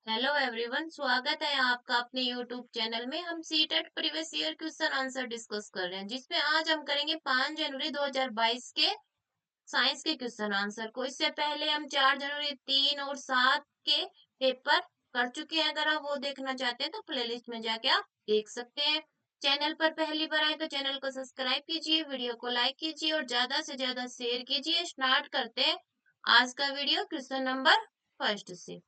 Hello everyone, स्वागत है आपका अपने यूट्यूब चैनल में। हम CTET previous year question answer discuss कर रहे हैं, जिसमें आज हम करेंगे 5 जनवरी 2022 के साइंस के क्वेश्चन आंसर को। इससे पहले हम 4 जनवरी 3 और 7 के पेपर कर चुके हैं। अगर आप वो देखना चाहते हैं तो प्लेलिस्ट में जाके आप देख सकते हैं। चैनल पर पहली बार आए तो चैनल को सब्सक्राइब कीजिए, वीडियो को लाइक कीजिए और ज्यादा से ज्यादा शेयर कीजिए। स्टार्ट करते हैं आज का वीडियो क्वेश्चन नंबर फर्स्ट से।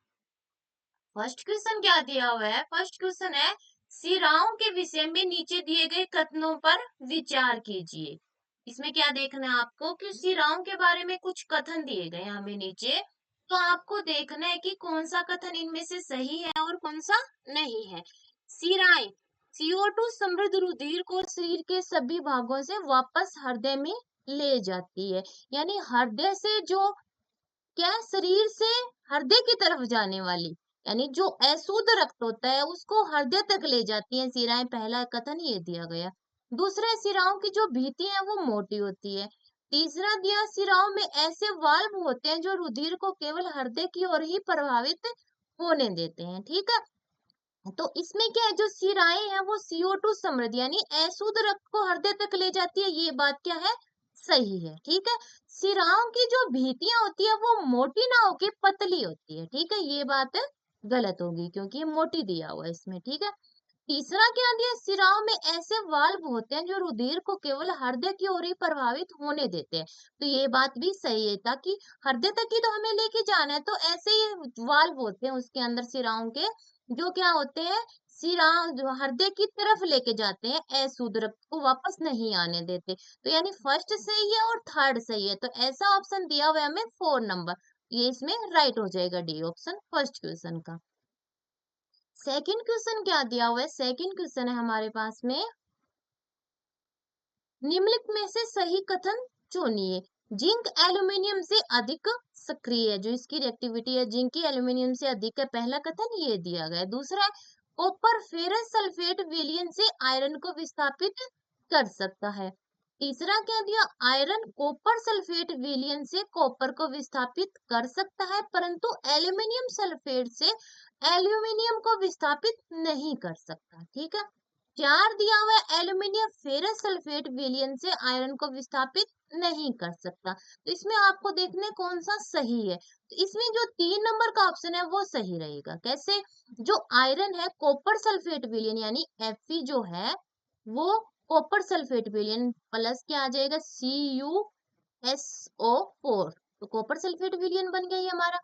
फर्स्ट क्वेश्चन क्या दिया हुआ है? फर्स्ट क्वेश्चन है, सिराओं के विषय में नीचे दिए गए कथनों पर विचार कीजिए। इसमें क्या देखना है आपको कि सिराओं के बारे में कुछ कथन दिए गए हैं हमें नीचे। तो आपको देखना है कि कौन सा कथन इनमें से सही है और कौन सा नहीं है। सिराएं CO2 समृद्ध रुधिर को शरीर के सभी भागों से वापस हृदय में ले जाती है। यानी हृदय से जो क्या है, शरीर से हृदय की तरफ जाने वाली, यानी जो अशुद्ध रक्त होता है उसको हृदय तक ले जाती है सिराएं। पहला कथन ये दिया गया। दूसरा, सिराओं की जो भित्ति है वो मोटी होती है। तीसरा दिया, सिराओं में ऐसे वाल्व होते हैं जो रुधिर को केवल हृदय की ओर ही प्रभावित होने देते हैं। ठीक है, तो इसमें क्या है, जो सिराएं हैं वो CO2 समृद्ध यानी अशुद्ध रक्त को हृदय तक ले जाती है। ये बात क्या है, सही है। ठीक है, सिराओं की जो भित्तियां होती है वो मोटी ना होके पतली होती है। ठीक है, ये बात गलत होगी क्योंकि ये मोटी दिया हुआ है इसमें। ठीक है, तीसरा क्या दिया, सिराओं में ऐसे वाल्व होते हैं जो रुधिर को केवल हृदय की ओर ही प्रभावित होने देते हैं। तो ये बात भी सही है, ताकि हृदय तक ही तो हमें लेके जाना है। तो ऐसे ही वाल्व होते हैं उसके अंदर सिराओं के, जो क्या होते हैं, सिरा जो हृदय की तरफ लेके जाते हैं, अशुद्ध रक्त को वापस नहीं आने देते। तो यानी फर्स्ट सही है और थर्ड सही है। तो ऐसा ऑप्शन दिया हुआ है हमें 4 नंबर, ये इसमें राइट हो जाएगा, डी ऑप्शन फर्स्ट क्वेश्चन का। सेकंड क्वेश्चन क्या दिया हुआ है? सेकंड क्वेश्चन है हमारे पास में, निम्नलिखित में से सही कथन चुनिए। जिंक एल्यूमिनियम से अधिक सक्रिय है, जो इसकी रिएक्टिविटी है जिंक की एल्यूमिनियम से अधिक है। पहला कथन ये दिया गया है। दूसरा है, कॉपर फेरस सल्फेट विलयन से आयरन को विस्थापित कर सकता है। तीसरा क्या दिया, आयरन कॉपर सल्फेट विलयन से कॉपर को विस्थापित कर सकता है, परंतु एल्यूमिनियम सल्फेट से एल्यूमिनियम को विस्थापित नहीं कर सकता। ठीक है, चार दिया हुआ है, एल्यूमिनियम फेरस सल्फेट विलयन से आयरन को विस्थापित नहीं कर सकता। तो इसमें आपको देखने कौन सा सही है। तो इसमें जो 3 नंबर का ऑप्शन है वो सही रहेगा। कैसे, जो आयरन है कॉपर सल्फेट विलयन यानी Fe जो है वो कॉपर सल्फेट विलयन प्लस क्या आ जाएगा, CuSO4। तो कॉपर सल्फेट विलयन बन गया ये हमारा।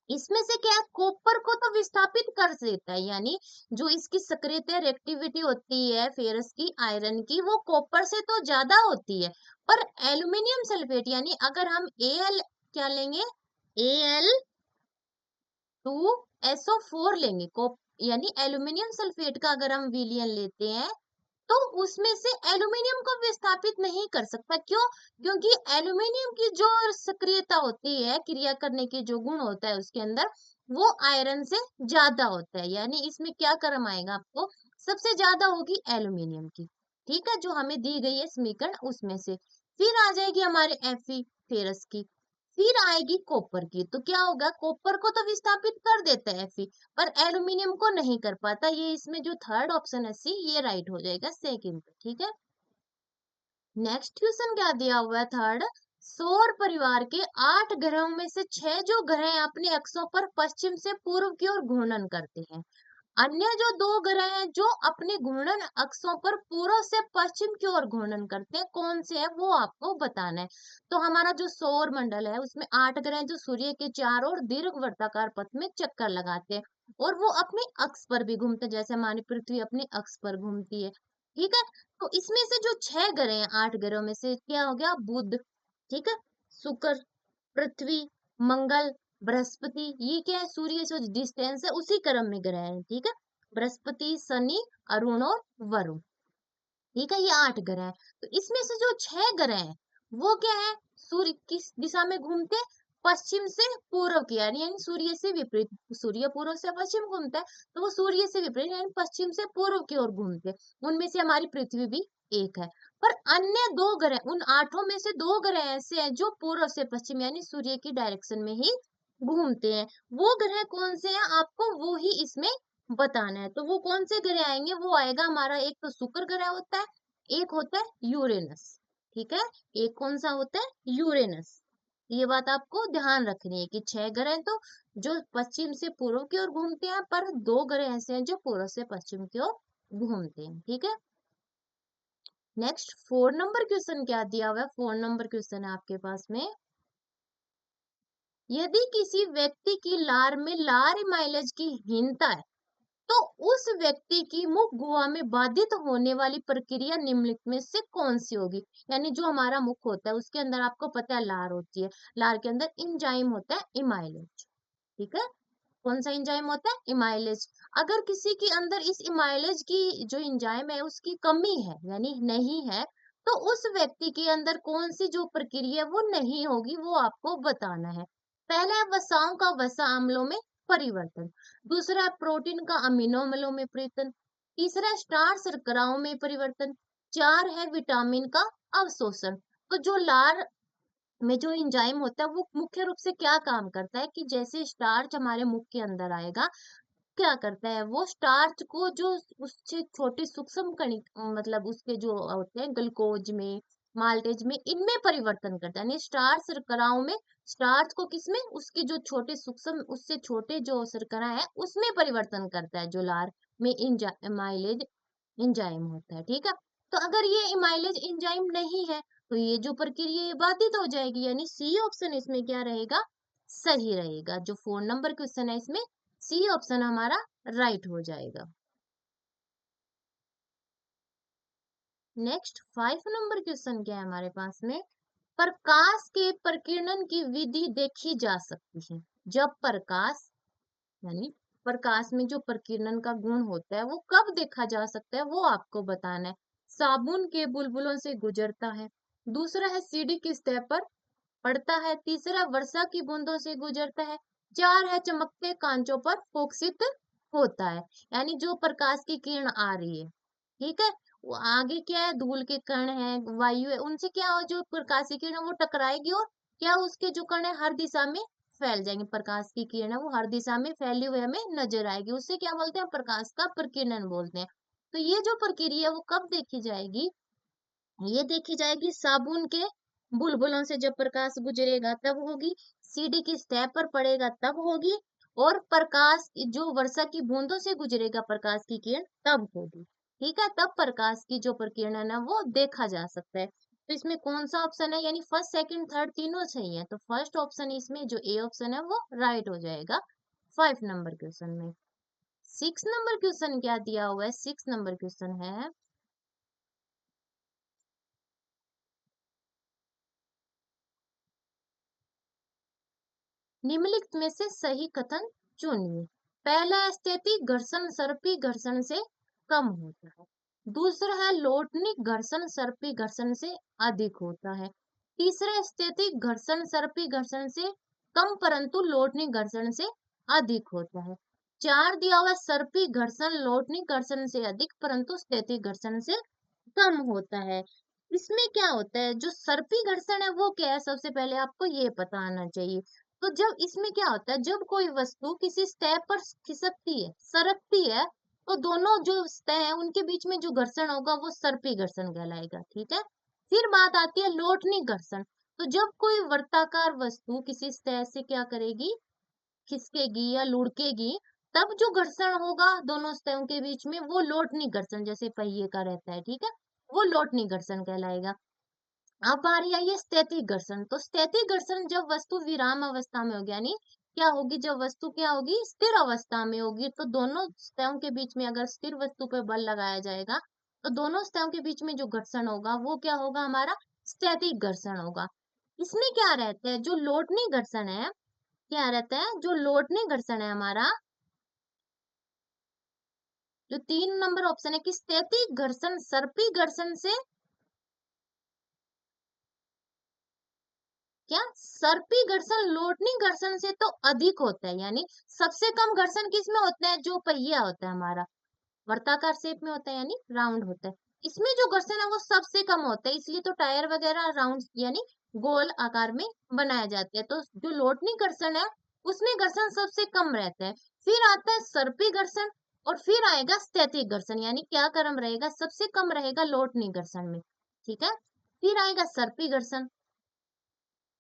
इसमें से क्या है, कॉपर को तो विस्थापित कर देता है, यानी जो इसकी सक्रियता रिएक्टिविटी होती है फेरस की आयरन की, वो कॉपर से तो ज्यादा होती है। पर एल्यूमिनियम सल्फेट यानी अगर हम Al क्या लेंगे, Al2SO4 लेंगे, यानी एल्यूमिनियम सल्फेट का अगर हम विलयन लेते हैं तो उसमें से एल्यूमिनियम को विस्थापित नहीं कर सकता। क्यों? क्योंकि एल्यूमिनियम की जो सक्रियता होती है, क्रिया करने की जो गुण होता है उसके अंदर, वो आयरन से ज्यादा होता है। यानी इसमें क्या क्रम आएगा आपको, सबसे ज्यादा होगी एल्यूमिनियम की। ठीक है, जो हमें दी गई है समीकरण उसमें से। फिर आ जाएगी हमारे Fe फेरस की, फिर आएगी कॉपर की। तो क्या होगा, कॉपर को तो विस्थापित कर देता है Fe, पर एल्यूमिनियम को नहीं कर पाता। ये इसमें जो थर्ड ऑप्शन है सी, ये राइट हो जाएगा सेकंड पे। ठीक है, नेक्स्ट क्वेश्चन क्या दिया हुआ है, थर्ड, सौर परिवार के 8 ग्रहों में से 6 जो ग्रह अपने अक्षों पर पश्चिम से पूर्व की ओर घूर्णन करते हैं, अन्य जो 2 ग्रह हैं जो अपने घूर्णन अक्षों पर पूर्व से पश्चिम की ओर घूर्णन करते हैं, कौन से है वो आपको बताना है। तो हमारा जो सौर मंडल है उसमें 8 ग्रह जो सूर्य के चारों ओर दीर्घ वर्ताकार पथ में चक्कर लगाते हैं और वो अपने अक्ष पर भी घूमते हैं, जैसे हमारी पृथ्वी अपने अक्ष पर घूमती है। ठीक है, तो इसमें से जो 6 ग्रह हैं 8 ग्रहों में से, क्या हो गया, बुध, ठीक है, शुक्र, पृथ्वी, मंगल, बृहस्पति, ये क्या है, सूर्य से डिस्टेंस है उसी क्रम में ग्रह है। ठीक है, बृहस्पति, शनि, अरुण और वरुण। ठीक है, ये 8 ग्रह हैं। तो इसमें से जो 6 ग्रह हैं वो क्या है, सूर्य किस दिशा में घूमते हैं, पश्चिम से पूर्व की, यानी सूर्य से विपरीत। सूर्य पूर्व से पश्चिम घूमता है, तो वो सूर्य से विपरीत यानी पश्चिम से पूर्व की ओर घूमते हैं। उनमें से हमारी पृथ्वी भी एक है। पर अन्य 2 ग्रह, उन 8 में से 2 ग्रह ऐसे हैं जो पूर्व से पश्चिम यानी सूर्य की डायरेक्शन में ही घूमते हैं। वो ग्रह कौन से हैं आपको वो ही इसमें बताना है। तो वो कौन से ग्रह आएंगे, वो आएगा हमारा, एक तो शुक्र ग्रह होता है, एक होता है यूरेनस। ठीक है, एक कौन सा होता है, यूरेनस। ये बात आपको ध्यान रखनी है कि 6 ग्रह हैं तो जो पश्चिम से पूर्व की ओर घूमते हैं, पर 2 ग्रह ऐसे हैं जो पूर्व से पश्चिम की ओर घूमते हैं। ठीक है, नेक्स्ट 4 नंबर क्वेश्चन क्या दिया हुआ है, 4 नंबर क्वेश्चन है आपके पास में। यदि किसी व्यक्ति की लार में लार माइलेज की हीनता है तो उस व्यक्ति की मुख गुहा में बाधित होने वाली प्रक्रिया निम्नलिखित में से कौन सी होगी। यानी जो हमारा मुख होता है उसके अंदर आपको पता है लार होती है, लार के अंदर इंजाइम होता है इमाइलेज। ठीक है, कौन सा एंजाइम होता है, इमाइलेज। अगर किसी के अंदर इस इमाइलेज की जो एंजाइम है उसकी कमी है यानी नहीं है, तो उस व्यक्ति के अंदर कौन सी जो प्रक्रिया वो नहीं होगी वो आपको बताना है। पहला है वसाओं का वसा अम्लों में परिवर्तन, दूसरा है प्रोटीन का अमीनो अम्लों में परिवर्तन, तीसरा है स्टार्च शर्कराओं में परिवर्तन, चार है विटामिन का अवशोषण। तो जो लार में जो एंजाइम होता है वो मुख्य रूप से क्या काम करता है कि जैसे स्टार्च हमारे मुख के अंदर आएगा, क्या करता है वो स्टार्च को जो उससे छोटे सूक्ष्म कणिक मतलब उसके जो होते हैं ग्लूकोज में, माल्टेज में, इनमें परिवर्तन करता है। यानी स्टार्च शर्कराओं में, स्टार्च को किसमें, उसके जो छोटे सूक्ष्म उससे छोटे जो शर्करा है उसमें परिवर्तन करता है जो लार में माइलेज एंजाइम होता है। ठीक है, तो अगर ये इमाइलेज एंजाइम नहीं है तो ये जो प्रक्रिया ये बाधित हो जाएगी, यानी सी ऑप्शन इसमें क्या रहेगा, सही रहेगा। जो 4 नंबर क्वेश्चन है इसमें सी ऑप्शन हमारा राइट हो जाएगा। नेक्स्ट 5 नंबर क्वेश्चन क्या है हमारे पास में, प्रकाश के प्रकीर्णन की विधि देखी जा सकती है जब प्रकाश, यानी प्रकाश में जो प्रकीर्णन का गुण होता है वो कब देखा जा सकता है वो आपको बताना है। साबुन के बुलबुलों से गुजरता है, दूसरा है सीढ़ी की सतह पर पड़ता है, तीसरा वर्षा की बूंदों से गुजरता है, चार है चमकते कांचों पर फोकसित होता है। यानी जो प्रकाश की किरण आ रही है, ठीक है, वो आगे क्या है, धूल के कण है, वायु है, उनसे क्या हो, जो प्रकाश की किरण है वो टकराएगी और क्या उसके जो कण है हर दिशा में फैल जाएंगे। प्रकाश की किरण है वो हर दिशा में फैली हुई हमें नजर आएगी, उससे क्या बोलते हैं, प्रकाश का प्रकीर्णन बोलते हैं। तो ये जो प्रक्रिया वो कब देखी जाएगी, ये देखी जाएगी साबुन के बुलबुलों से जब प्रकाश गुजरेगा तब होगी, सीढ़ी की सतह पर पड़ेगा तब होगी, और प्रकाश जो वर्षा की बूंदों से गुजरेगा प्रकाश की किरण तब होगी। ठीक है, तब प्रकाश की जो प्रकीर्णन है वो देखा जा सकता है। तो इसमें कौन सा ऑप्शन है, यानी फर्स्ट सेकंड थर्ड तीनों सही है, तो फर्स्ट ऑप्शन इसमें जो ए ऑप्शन है वो राइट हो जाएगा 5 नंबर क्वेश्चन में। 6 नंबर क्वेश्चन क्या दिया हुआ है, 6 नंबर क्वेश्चन है, निम्नलिखित में से सही कथन चुनिए। पहला है स्थैतिक घर्षण सर्पी घर्षण से कम होता है, दूसरा है लोटनिक घर्षण सर्पी घर्षण से अधिक होता है, तीसरा है स्थैतिक घर्षण सर्पी घर्षण से कम परंतु लोटनिक घर्षण से अधिक होता है, चार दिया हुआ है सर्पी घर्षण लोटनिक घर्षण से अधिक परंतु स्थैतिक घर्षण से कम होता है। इसमें क्या होता है, जो सर्पी घर्षण है वो क्या है, सबसे पहले आपको ये पता आना चाहिए। तो जब इसमें क्या होता है, जब कोई वस्तु किसी सतह पर खिसकती है, सरकती है, तो दोनों जो सतह है उनके बीच में जो घर्षण होगा वो सर्पी घर्षण कहलाएगा। ठीक है, फिर बात आती है लोटनी घर्षण। तो जब कोई वर्ताकार वस्तु किसी सतह से क्या करेगी, खिसकेगी या लुढ़केगी, तब जो घर्षण होगा दोनों सतहों के बीच में वो लोटनी घर्षण, जैसे पहिए का रहता है, ठीक है, वो लोटनी घर्षण कहलाएगा। अब आ रही है ये स्थैतिक घर्षण। तो स्थैतिक घर्षण जब वस्तु विराम अवस्था में होगी, यानी क्या होगी, जब वस्तु क्या होगी, स्थिर अवस्था में होगी, तो दोनों सतहों के बीच में अगर स्थिर वस्तु पर बल लगाया जाएगा तो दोनों सतहों के बीच में जो घर्षण होगा वो क्या होगा, हमारा स्थैतिक घर्षण होगा। इसमें क्या रहता है, जो लोटनी घर्षण है, क्या रहता है, जो लोटनी घर्षण है हमारा, जो 3 नंबर ऑप्शन है कि स्थैतिक घर्षण सर्पी घर्षण से क्या, सर्पी घर्षण लोटनी घर्षण से तो अधिक होता है। यानी सबसे कम घर्षण किस में होता है, जो पहिया होता है हमारा वर्ताकार शेप में होता है यानी राउंड होता है, इसमें जो घर्षण है वो सबसे कम होता है, इसलिए तो टायर वगैरह राउंड यानी गोल आकार में बनाए जाते हैं। तो जो लोटनी घर्षण है उसमें घर्षण सबसे कम रहता है। फिर आता है सर्पी घर्षण और फिर आएगा स्थैतिक घर्षण, यानी क्या क्रम रहेगा, सबसे कम रहेगा लोटनी घर्षण में, ठीक है। फिर आएगा सर्पी घर्षण,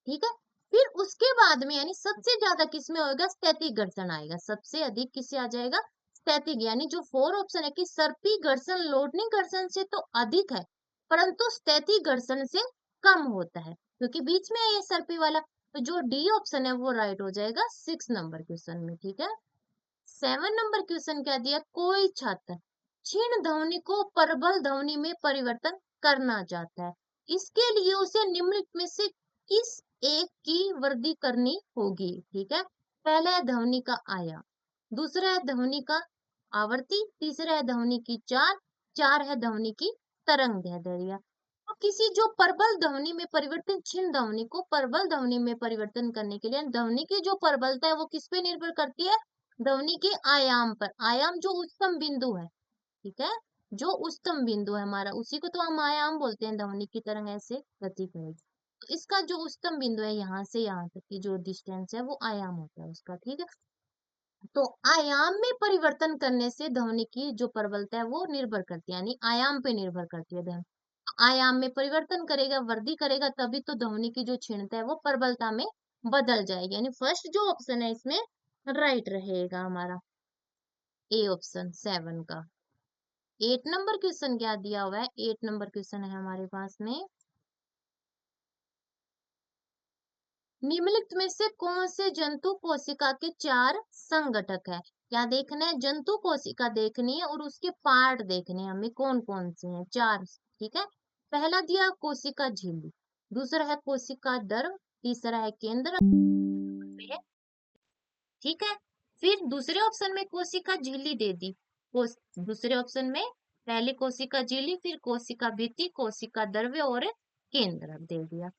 ठीक है। फिर उसके बाद में यानी सबसे ज्यादा किसमें होगा, स्थैतिक घर्षण आएगा, सबसे अधिक किससे आ जाएगा, स्थैतिक, यानी जो फोर ऑप्शन है कि सर्पी घर्षण लोटनी घर्षण से तो अधिक है परंतु स्थैतिक घर्षण से कम होता है, क्योंकि बीच में है ये सर्पी वाला। तो जो डी ऑप्शन है वो राइट हो जाएगा 6 नंबर क्वेश्चन में, ठीक है। 7 नंबर क्वेश्चन क्या दिया, कोई छात्र क्षीण ध्वनि को प्रबल ध्वनि में परिवर्तन करना चाहता है, इसके लिए उसे निम्नलिखित में से किस एक की वृद्धि करनी होगी, ठीक है। पहला है ध्वनि का आयाम, दूसरा है ध्वनि का आवर्ती, तीसरा है ध्वनि की चाल, चार है ध्वनि की तरंग दैर्ध्य। तो किसी जो प्रबल ध्वनि में परिवर्तन, क्षीण ध्वनि को प्रबल ध्वनि में परिवर्तन करने के लिए ध्वनि की जो प्रबलता है वो किस पे निर्भर करती है, ध्वनि के आयाम पर। आयाम जो उच्चतम बिंदु है, ठीक है, जो उच्चतम बिंदु है हमारा उसी को तो हम आयाम बोलते हैं, ध्वनि की तरंग ऐसे गति करेगी। तो इसका जो उच्चतम बिंदु है यहाँ से यहाँ तक की जो डिस्टेंस है वो आयाम होता है उसका, ठीक है। तो आयाम में परिवर्तन करने से ध्वनि की जो प्रबलता है वो निर्भर करती है, यानी आयाम पे निर्भर करती है ध्वनि। आयाम में परिवर्तन करेगा, वृद्धि करेगा, तभी तो ध्वनि की जो क्षीणता है वो प्रबलता में बदल जाएगी, यानी फर्स्ट जो ऑप्शन है इसमें राइट रहेगा हमारा, ए ऑप्शन 7 का। 8 नंबर क्वेश्चन क्या दिया हुआ है, 8 नंबर क्वेश्चन है हमारे पास में, निम्नलिखित में से कौन से जंतु कोशिका के चार संघटक है। क्या देखना है, जंतु कोशिका देखनी है और उसके पार्ट देखने हैं हमें कौन कौन से हैं, चार, ठीक है। पहला दिया कोशिका झिल्ली, दूसरा है कोशिका द्रव, तीसरा है केंद्र, ठीक है। फिर दूसरे ऑप्शन में कोशिका झिल्ली दे दी, दूसरे ऑप्शन में पहले कोशिका झिल्ली, फिर कोशिका भित्ति, कोशिका द्रव्य और केंद्रक दे दिया।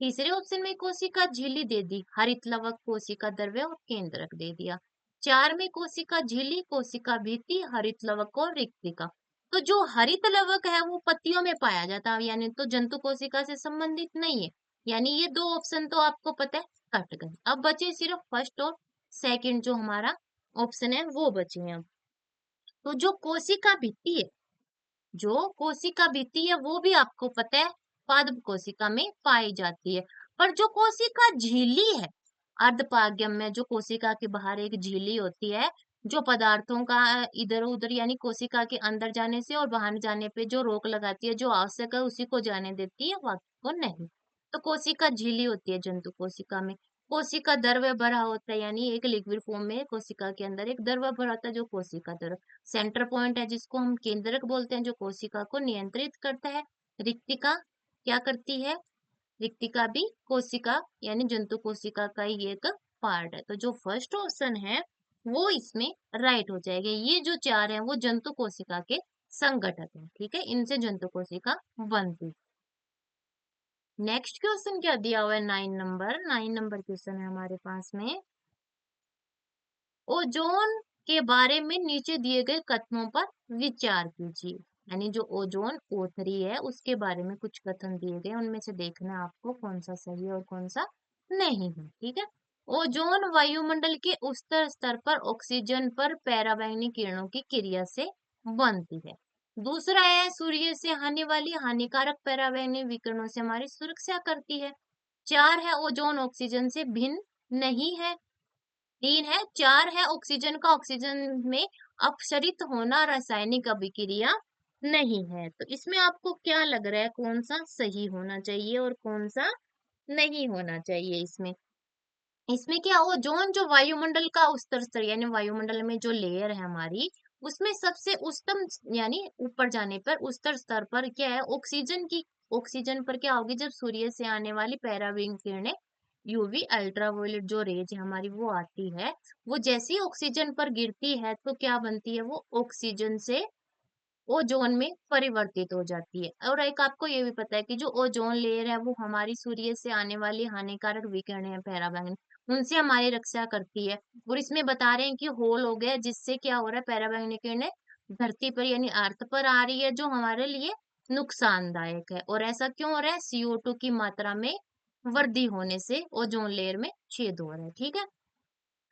तीसरे ऑप्शन में कोशिका झिल्ली दे दी, हरित लवक, कोशिका द्रव्य और केंद्रक दे दिया। चार में कोशिका झिल्ली, कोशिका भित्ति, हरित लवक और रिक्तिका। तो जो हरित लवक है वो पत्तियों में पाया जाता है, यानी तो जंतु कोशिका से संबंधित नहीं है, यानी ये दो ऑप्शन तो आपको पता है कट गए। अब बचे सिर्फ फर्स्ट और सेकंड जो हमारा ऑप्शन है वो बचे हैं अब। तो जो कोशिका भित्ति है, जो कोशिका भित्ति है वो भी आपको पता है पादप कोशिका में पाई जाती है, पर जो कोशिका झिल्ली है, अर्धपाग्यम में जो कोशिका के बाहर एक झिल्ली होती है, जो पदार्थों का इधर उधर यानी कोशिका के अंदर जाने से और बाहर जाने पे जो रोक लगाती है, जो आवश्यक है उसी को जाने देती है, बाकी को नहीं। तो कोशिका झिल्ली होती है जंतु कोशिका में। कोशिका द्रव्य भरा होता है, यानी एक लिक्विड फॉर्म में कोशिका के अंदर एक द्रव्य भरा होता है जो कोशिका द्रव। सेंटर पॉइंट है जिसको हम केंद्रक बोलते हैं, जो कोशिका को नियंत्रित करता है। रिक्तिका क्या करती है, रिक्तिका भी कोशिका यानी जंतु कोशिका का ही एक पार्ट है। तो जो फर्स्ट ऑप्शन है वो इसमें राइट हो जाएगा। ये जो चार है वो जंतु कोशिका के संगठक है, ठीक है, इनसे जंतु कोशिका बनती। नेक्स्ट क्वेश्चन क्या दिया हुआ है, 9 नंबर क्वेश्चन है हमारे पास में, ओजोन के बारे में नीचे दिए गए कथनों पर विचार कीजिए। यानी जो ओजोन O3 है उसके बारे में कुछ कथन दिए गए, उनमें से देखना है आपको कौन सा सही है और कौन सा नहीं है, ठीक है। ओजोन वायुमंडल के उच्चतर स्तर पर ऑक्सीजन पर पराबैंगनी किरणों की क्रिया से बनती है। दूसरा है सूर्य से आने वाली हानिकारक पराबैंगनी विकिरणों से हमारी सुरक्षा करती है। चार है ओजोन ऑक्सीजन से भिन्न नहीं है। तीन है, चार है ऑक्सीजन का ऑक्सीजन में अपसरित होना रासायनिक अभिक्रिया नहीं है। तो इसमें आपको क्या लग रहा है कौन सा सही होना चाहिए और कौन सा नहीं होना चाहिए इसमें। इसमें क्या ओजोन जो वायुमंडल का उच्चतर स्तर यानी वायुमंडल में जो लेयर है हमारी उसमें सबसे उच्चतम यानी ऊपर जाने पर उच्चतर स्तर पर क्या है ऑक्सीजन की, ऑक्सीजन पर क्या होगी जब सूर्य से आने वाली पराबैंगनी किरणें यूवी अल्ट्रावायलेट जो रेज है हमारी वो आती है, वो जैसी ऑक्सीजन पर गिरती है तो क्या बनती है, वो ऑक्सीजन से ओजोन में परिवर्तित हो जाती है। और एक आपको ये भी पता है कि जो ओजोन लेयर है वो हमारी सूर्य से आने वाली हानिकारक विकिरण है पराबैंगनी, उनसे हमारी रक्षा करती है। और इसमें बता रहे हैं कि होल हो गया जिससे क्या हो रहा है पराबैंगनी किरणें धरती पर यानी अर्थ पर आ रही है जो हमारे लिए नुकसानदायक है। और ऐसा क्यों हो रहा है, CO2 की मात्रा में वृद्धि होने से ओजोन लेयर में छेद हो रहा है, ठीक है।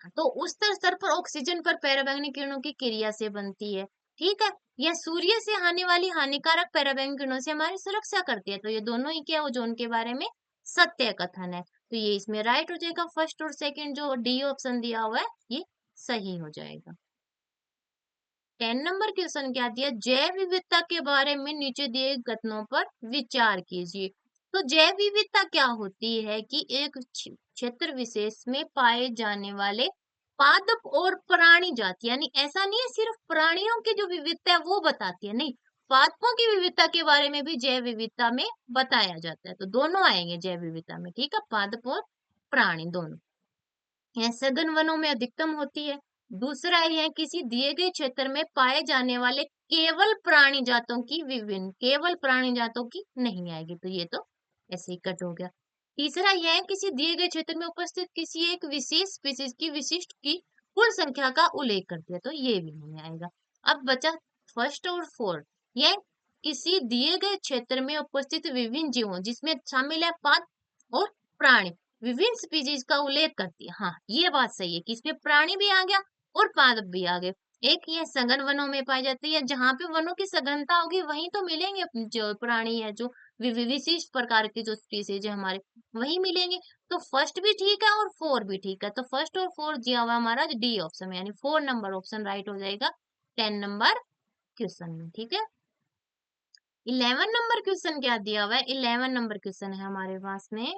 तो उस स्तर पर ऑक्सीजन पर पराबैंगनी किरणों की क्रिया से बनती है। ठीक है, यह सूर्य से आने वाली हानिकारक पराबैंगनी किरणों से हमारी सुरक्षा करती है। तो ये दोनों ही क्या ओजोन के बारे में सत्य कथन है। तो ये इसमें राइट हो जाएगा। फर्स्ट और सेकंड जो डी ऑप्शन दिया हुआ है ये सही हो जाएगा। 10 नंबर क्वेश्चन क्या दिया, जैव विविधता के बारे में नीचे दिए कथनों पर विचार कीजिए। तो जैव विविधता क्या होती है कि एक क्षेत्र विशेष में पाए जाने वाले पादप और प्राणी जाति, यानी ऐसा नहीं है सिर्फ प्राणियों की जो विविधता है वो बताती है, नहीं, पादपों की विविधता के बारे में भी जैव विविधता में बताया जाता है। तो दोनों आएंगे जैव विविधता में, ठीक है, पादप और प्राणी दोनों। यह सघन वनों में अधिकतम होती है। दूसरा यह किसी दिए गए क्षेत्र में पाए जाने वाले केवल प्राणी जातों की विभिन्न, केवल प्राणी जातों की नहीं आएगी, तो ये तो ऐसे ही कट हो गया। तीसरा यह किसी दिए गए क्षेत्र में उपस्थित किसी एक विशेष स्पीसीज की विशिष्ट की कुल संख्या का उल्लेख करती है, तो ये भी नहीं आएगा। अब बचा फर्स्ट और फोर्थ। यह किसी दिए गए क्षेत्र में उपस्थित विभिन्न जीवों जिसमें शामिल है पाद और प्राणी, विभिन्न स्पीसीज का उल्लेख करती है। हाँ, ये बात सही है कि इसमें प्राणी भी आ गया और पादप भी आ गए। एक ये सघन वनों में पाई जाती है, जहां पे वनों की सघनता होगी वहीं तो मिलेंगे जो प्राणी है, जो विशिष्ट प्रकार की जो स्पीसीज है हमारे, वही मिलेंगे। तो फर्स्ट भी ठीक है और फोर भी ठीक है। तो फर्स्ट और फोर दिया हुआ हमारा डी ऑप्शन में, यानी 4 नंबर ऑप्शन राइट हो जाएगा 10 नंबर क्वेश्चन में। ठीक है, 11 नंबर क्वेश्चन क्या दिया हुआ है, 11 नंबर क्वेश्चन है हमारे पास में।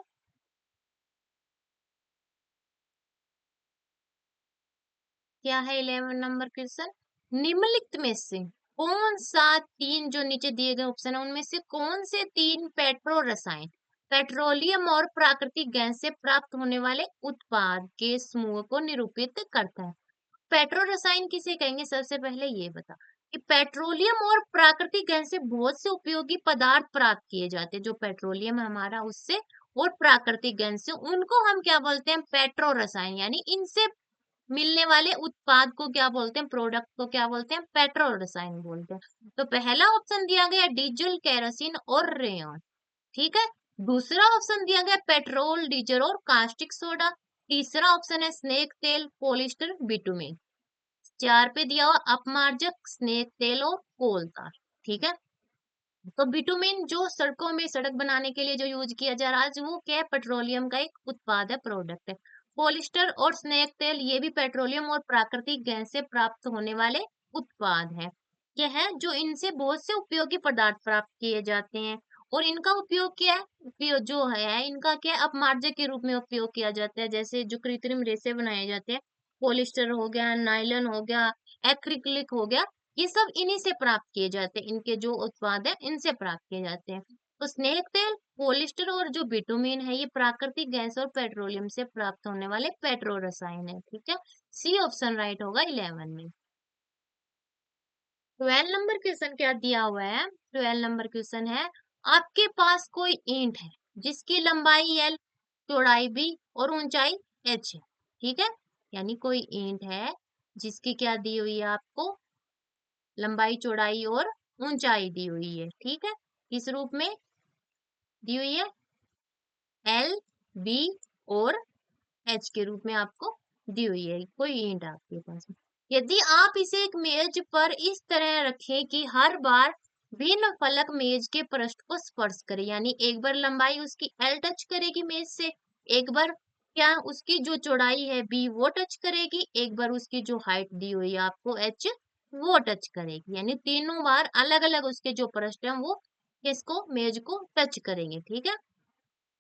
क्या है 11 नंबर क्वेश्चन, निम्नलिखित में से कौन सा तीन, जो नीचे दिए गए ऑप्शन है उनमें से कौन से तीन पेट्रो रसायन पेट्रोलियम और प्राकृतिक गैस से प्राप्त होने वाले उत्पाद के समूह को निरूपित करता है। पेट्रो रसायन किसे कहेंगे, सबसे पहले ये बता कि पेट्रोलियम और प्राकृतिक गैस से बहुत से उपयोगी पदार्थ प्राप्त किए जाते हैं। जो पेट्रोलियम है हमारा उससे और प्राकृतिक गैस से, उनको हम क्या बोलते हैं, पेट्रो रसायन, यानी इनसे मिलने वाले उत्पाद को क्या बोलते हैं, प्रोडक्ट को क्या बोलते हैं, पेट्रोल रसायन बोलते हैं। तो पहला ऑप्शन दिया गया डीजल, केरोसिन और रेयन। ठीक है, दूसरा ऑप्शन दिया गया पेट्रोल, डीजल और कास्टिक सोडा। तीसरा ऑप्शन है स्नेक तेल, पॉलिस्टर, बिटुमेन। चार पे दिया हुआ अपमार्जक, स्नेक तेल और कोल तार। ठीक है, तो बिटुमेन जो सड़कों में सड़क बनाने के लिए जो यूज किया जा रहा है वो क्या है, पेट्रोलियम का एक उत्पाद है, प्रोडक्ट है। पॉलिस्टर और स्नेक तेल ये भी पेट्रोलियम और प्राकृतिक गैस से प्राप्त होने वाले उत्पाद है। यह है जो इनसे बहुत से उपयोगी पदार्थ प्राप्त किए जाते हैं। और इनका उपयोग क्या है, उपयोग जो है इनका क्या है, अपमार्जक के रूप में उपयोग किया जाता है। जैसे जो कृत्रिम रेशे बनाए जाते हैं, पॉलिस्टर हो गया, नायलॉन हो गया, एक्रिलिक हो गया, ये सब इन्हीं से प्राप्त किए जाते हैं। इनके जो उत्पाद है इनसे प्राप्त किए जाते हैं। तो स्नेक तेल, पॉलिस्टर और जो बिटुमिन है ये प्राकृतिक गैस और पेट्रोलियम से प्राप्त होने वाले पेट्रो रसायन है। ठीक है, सी ऑप्शन राइट होगा 11 में। 12 नंबर क्वेश्चन क्या दिया हुआ है, 12 नंबर क्वेश्चन है, आपके पास कोई ईंट है जिसकी लंबाई एल, चौड़ाई बी और ऊंचाई एच है। ठीक है, यानी कोई ईंट है जिसकी क्या दी हुई है आपको, लंबाई, चौड़ाई और ऊंचाई दी हुई है। ठीक है, किस रूप में दी हुई है, एल, बी और एच के रूप में आपको दी हुई है कोई ईंट आपके पास में। यदि आप इसे एक मेज पर इस तरह रखें कि हर बार भिन्न फलक मेज के पृष्ठ को स्पर्श करे, यानी एक बार लंबाई उसकी एल टच करेगी मेज से, एक बार क्या उसकी जो चौड़ाई है बी वो टच करेगी, एक बार उसकी जो हाइट दी हुई है आपको एच वो टच करेगी, यानी तीनों बार अलग अलग उसके जो पृष्ठ हैं वो इसको मेज को टच करेंगे। ठीक है,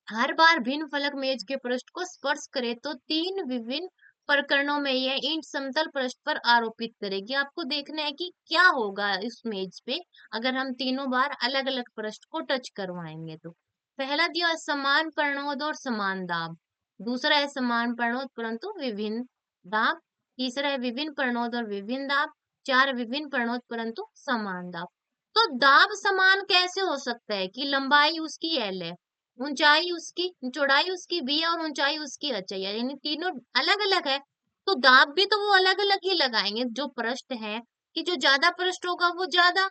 हर बार भिन्न फलक मेज के पृष्ठ को स्पर्श करे तो तीन विभिन्न प्रकरणों में यह ईंट समतल पृष्ठ पर आरोपित करेगी। आपको देखना है कि क्या होगा इस मेज पे अगर हम तीनों बार अलग अलग पृष्ठ को टच करवाएंगे। तो पहला दिया है समान प्रणोद और समान दाब, दूसरा है समान प्रणोद परंतु विभिन्न दाब, तीसरा है विभिन्न प्रणोद और विभिन्न दाब, चार विभिन्न प्रणोद परंतु समान दाब। तो दाब समान कैसे हो सकता है कि लंबाई उसकी एल है, ऊंचाई उसकी, चौड़ाई उसकी बी है और ऊंचाई उसकी एच है, यानी तीनों अलग अलग है। तो दाब भी तो वो अलग अलग ही लगाएंगे, जो पृष्ठ है कि जो ज्यादा पृष्ठ होगा वो ज्यादा,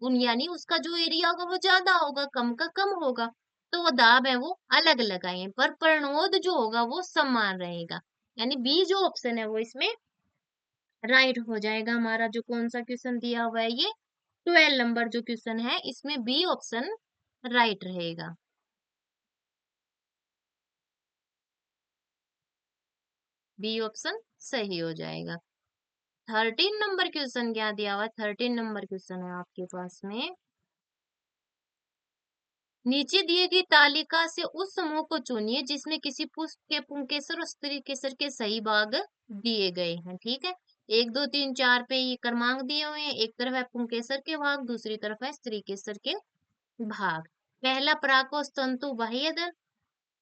उन यानी उसका जो एरिया होगा वो ज्यादा होगा, कम का कम होगा, तो वो दाब है वो अलग लगाएंगे, पर प्रणोद जो होगा वो समान रहेगा। यानी बी जो ऑप्शन है वो इसमें राइट हो जाएगा। हमारा जो कौन सा क्वेश्चन दिया हुआ है, ये 12 नंबर जो क्वेश्चन है, इसमें बी ऑप्शन राइट रहेगा। बी ऑप्शन सही हो जाएगा। 13 नंबर क्वेश्चन क्या दिया हुआ है? 13 नंबर क्वेश्चन है आपके पास में, नीचे दिए गई तालिका से उस समूह को चुनिए जिसमें किसी पुष्प के पुंकेसर और स्त्री केसर के सही भाग दिए गए हैं। ठीक है, 1 2 3 4 पे ये क्रमांक दिए हुए हैं। एक तरफ है पुंकेसर के भाग, दूसरी तरफ है स्त्री केसर के भाग। पहला पराकोष तंतु बाह्य दल,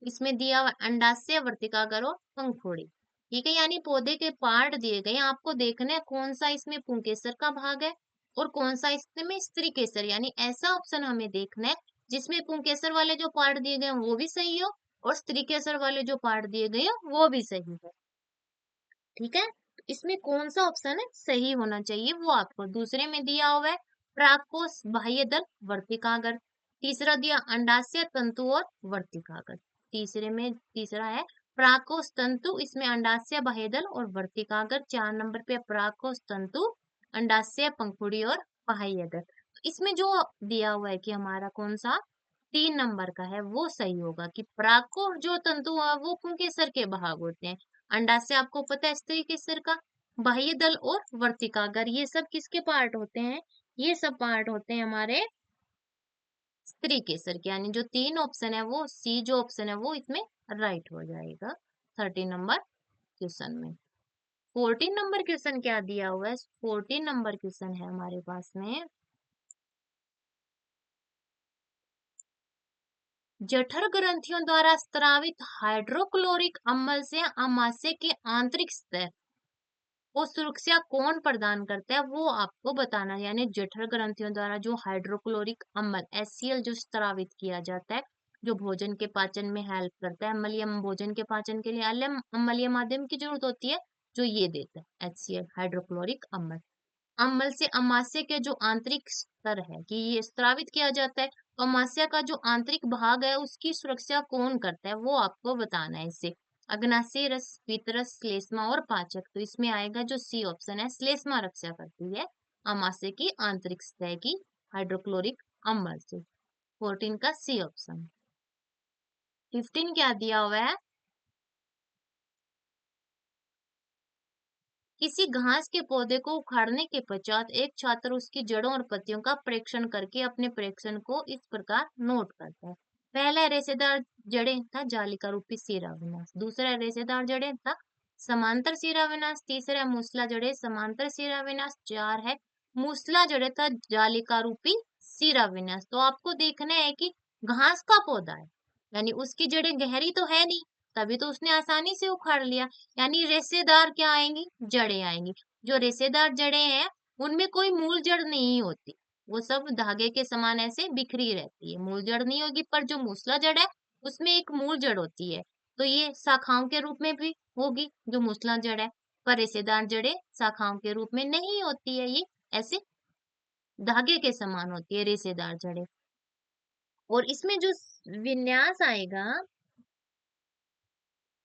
इसमें दिया हुआ अंडाशय, वर्तिकाग्र और पंखुड़ी। ठीक है, यानी पौधे के पार्ट दिए गए हैं, आपको देखना है कौन सा इसमें पुंकेसर का भाग है और कौन सा इसमें स्त्री केसर, यानी ऐसा ऑप्शन हमें देखना है जिसमें पुंकेसर वाले जो पार्ट दिए गए हैं वो भी सही हो और स्त्री केसर वाले जो पार्ट दिए गए हैं वो भी सही हो। ठीक है, तो इसमें कौन सा ऑप्शन है सही होना चाहिए वो आपको दूसरे में दिया हुआ है, प्राकोष बाह्य दल वर्तिकाग्र। तीसरा दिया अंडाशय तंतु और वर्तिकाग्र। तीसरे में तीसरा है प्राकोष तंतु, इसमें अंडाशय बाह्य दल और वर्तिकाग्र। 4 नंबर पे प्राकोष तंतु, अंडाशय, पंखुड़ी और बाह्य दल। तो इसमें जो दिया हुआ है कि हमारा कौन सा 3 नंबर का है वो सही होगा कि प्राकोष जो तंतु है वो पुंकेसर के भाग होते हैं। अंडाशय आपको पता है स्त्री केसर का, बाह्य दल और वर्तिकाग्र ये सब किसके पार्ट होते हैं? ये सब पार्ट होते हैं हमारे स्त्री केसर के। यानी जो 3 ऑप्शन है वो सी जो ऑप्शन है वो इसमें राइट हो जाएगा 13 नंबर क्वेश्चन में। 14 नंबर क्वेश्चन क्या दिया हुआ है? 14 नंबर क्वेश्चन है हमारे पास में, जठर ग्रंथियों द्वारा स्रावित हाइड्रोक्लोरिक अम्ल से अमाशय के आंतरिक स्तर वो सुरक्षा कौन प्रदान करता है वो आपको बताना है। यानी जठर ग्रंथियों द्वारा जो हाइड्रोक्लोरिक अम्ल HCl जो स्रावित किया जाता है, जो भोजन के पाचन में हेल्प करता है, अम्लीय भोजन के पाचन के लिए अम्लीय माध्यम की जरूरत होती है, जो ये देता है HCl हाइड्रोक्लोरिक अम्ल। अम्ल से अमाशय के जो आंतरिक स्तर है कि ये स्रावित किया जाता है, तो अमाशय का जो आंतरिक भाग है उसकी सुरक्षा कौन करता है वो आपको बताना है। इससे अग्नाशय रस, पीतरस, श्लेष्मा और पाचक, तो इसमें आएगा जो सी ऑप्शन है, श्लेष्मा रक्षा करती है अमाशय की आंतरिक सतह की हाइड्रोक्लोरिक अम्ल से। 14 का सी ऑप्शन। 15 क्या दिया हुआ है? किसी घास के पौधे को उखाड़ने के पश्चात एक छात्र उसकी जड़ों और पत्तियों का परीक्षण करके अपने परीक्षण को इस प्रकार नोट करता है। पहला रेशेदार जड़ें था जालिका रूपी सीरा विन्यास, दूसरा रेशेदार जड़ें था समांतर सीरा विन्यास, तीसरा है मूसला जड़ें समांतर सीरा विन्यास, 4 है मूसला जड़ें था जालिका रूपी सीरा विन्यास। तो आपको देखना है कि घास का पौधा है यानी उसकी जड़ें गहरी तो है नहीं, तभी तो उसने आसानी से उखाड़ लिया। यानी रेशेदार क्या आएंगी? जड़ें आएंगी। जो रेशेदार जड़ें हैं उनमें कोई मूल जड़ नहीं होती, वो सब धागे के समान ऐसे बिखरी रहती है, मूल जड़ नहीं होगी। पर जो मूसला जड़ है उसमें एक मूल जड़ होती है, तो ये शाखाओं के रूप में भी होगी जो मूसला जड़ है। पर रेशेदार जड़ें शाखाओं के रूप में नहीं होती है, ये ऐसे धागे के समान होती है रेशेदार जड़ें। और इसमें जो विन्यास आएगा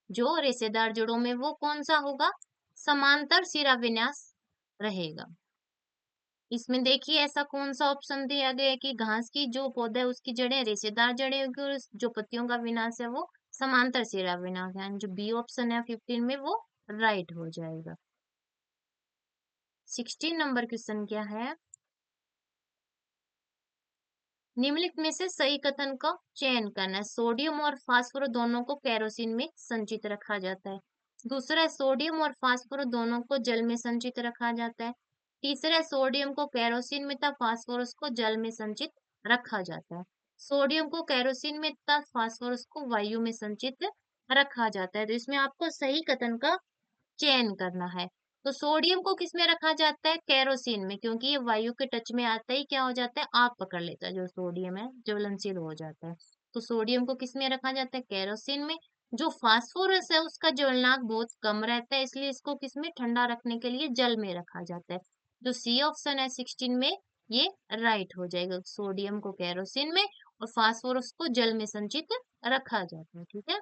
जो रेशेदार जड़ों में वो कौन सा होगा? समांतर सिरा विन्यास रहेगा। इसमें देखिए ऐसा कौन सा ऑप्शन दिया गया है कि घास की जो पौधा है उसकी जड़ें रेशेदार जड़ें होगी और जो पत्तियों का विन्यास है वो समांतर सिरा विन्यास, यानी जो बी ऑप्शन है 15 में वो राइट हो जाएगा। 16 नंबर क्वेश्चन क्या है? निम्नलिखित में से सही कथन का चयन करना है। सोडियम और फास्फोरस दोनों को केरोसिन में संचित रखा जाता है। दूसरा है सोडियम और फास्फोरस दोनों को जल में संचित रखा जाता है। तीसरा है सोडियम को केरोसिन में तथा फास्फोरस को जल में संचित रखा जाता है। सोडियम को केरोसिन में तथा फास्फोरस को वायु में संचित रखा जाता है। तो इसमें आपको सही कथन का चयन करना है। तो सोडियम को किस में रखा जाता है? केरोसिन में, क्योंकि ये वायु के टच में आता ही क्या हो जाता है? आग पकड़ लेता है, जो सोडियम है ज्वलनशील हो जाता है। तो सोडियम को किस में रखा जाता है? केरोसिन में। जो फास्फोरस है उसका ज्वलनांक बहुत कम रहता है, इसलिए इसको किस में ठंडा रखने के लिए जल में रखा जाता है। जो सी ऑप्शन है 16 में ये राइट हो जाएगा, सोडियम को केरोसिन में और फास्फोरस को जल में संचित रखा जाता है। ठीक है,